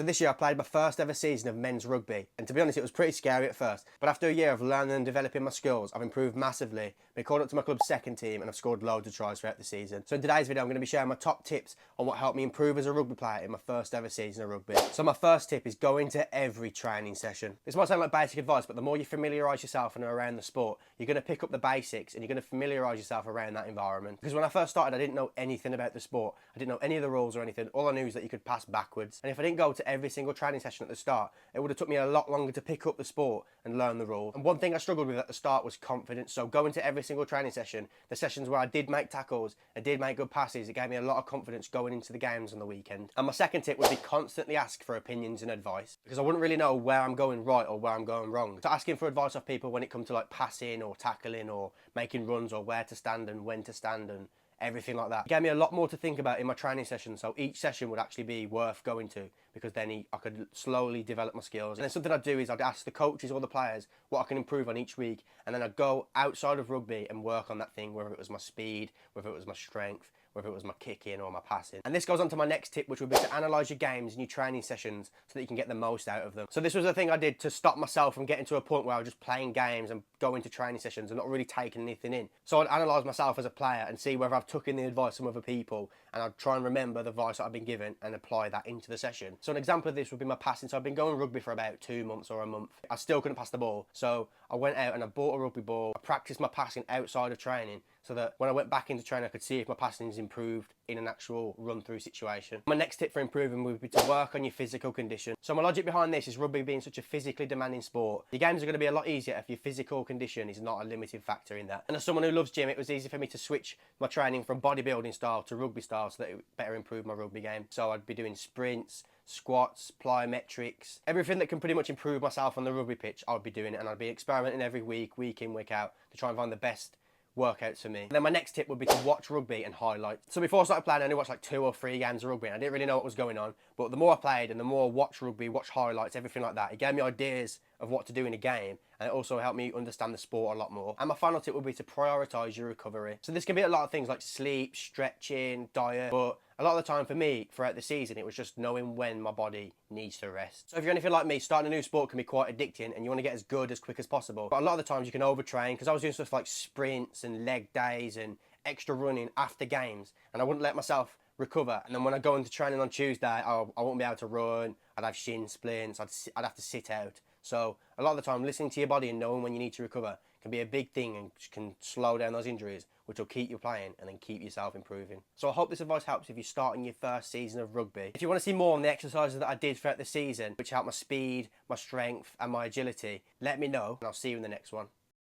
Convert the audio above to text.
So this year I played my first ever season of men's rugby, and to be honest it was pretty scary at first, but after a year of learning and developing my skills I've improved massively, been called up to my club's second team and I've scored loads of tries throughout the season. So in today's video I'm going to be sharing my top tips on what helped me improve as a rugby player in my first ever season of rugby. So my first tip is go into every training session. This might sound like basic advice, but the more you familiarise yourself and are around the sport, you're going to pick up the basics and you're going to familiarise yourself around that environment. Because when I first started I didn't know anything about the sport, I didn't know any of the rules or anything. All I knew is that you could pass backwards, and if I didn't go to every single training session at the start, it would have took me a lot longer to pick up the sport and learn the rules. And one thing I struggled with at the start was confidence. So going to every single training session, the sessions where I did make tackles, I did make good passes, it gave me a lot of confidence going into the games on the weekend. And my second tip would be constantly ask for opinions and advice, because I wouldn't really know where I'm going right or where I'm going wrong. So asking for advice off people when it comes to like passing or tackling or making runs or where to stand and when to stand and everything like that. It gave me a lot more to think about in my training session, so each session would actually be worth going to, because then I could slowly develop my skills. And then something I'd do is I'd ask the coaches or the players what I can improve on each week, and then I'd go outside of rugby and work on that thing, whether it was my speed, whether it was my strength, whether it was my kicking or my passing. And this goes on to my next tip, which would be to analyse your games and your training sessions so that you can get the most out of them. So this was the thing I did to stop myself from getting to a point where I was just playing games and going to training sessions and not really taking anything in. So I'd analyse myself as a player and see whether I've took in the advice from other people, and I'd try and remember the advice that I've been given and apply that into the session. So an example of this would be my passing. So I've been going rugby for about 2 months or a month. I still couldn't pass the ball. So I went out and I bought a rugby ball. I practiced my passing outside of training, so that when I went back into training I could see if my passing's improved in an actual run-through situation. My next tip for improving would be to work on your physical condition. So my logic behind this is rugby being such a physically demanding sport, your games are going to be a lot easier if your physical condition is not a limiting factor in that. And as someone who loves gym, it was easy for me to switch my training from bodybuilding style to rugby style so that it would better improve my rugby game. So I'd be doing sprints, squats, plyometrics, everything that can pretty much improve myself on the rugby pitch, I would be doing it, and I'd be experimenting every week, week in, week out, to try and find the best workouts for me. And then my next tip would be to watch rugby and highlights. So before I started playing I only watched like 2 or 3 games of rugby and I didn't really know what was going on, but the more I played and the more I watched rugby, watched highlights, everything like that, it gave me ideas of what to do in a game, and it also helped me understand the sport a lot more. And my final tip would be to prioritise your recovery. So this can be a lot of things like sleep, stretching, diet, but a lot of the time for me throughout the season it was just knowing when my body needs to rest. So if you're anything like me, starting a new sport can be quite addicting and you want to get as good as quick as possible, but a lot of the times you can overtrain, because I was doing stuff like sprints and leg days and extra running after games, and I wouldn't let myself recover. And then when I go into training on Tuesday, I won't be able to run, I'd have shin splints, I'd have to sit out. So a lot of the time listening to your body and knowing when you need to recover can be a big thing and can slow down those injuries, which will keep you playing and then keep yourself improving. So I hope this advice helps if you're starting your first season of rugby. If you want to see more on the exercises that I did throughout the season, which helped my speed, my strength and my agility, let me know and I'll see you in the next one.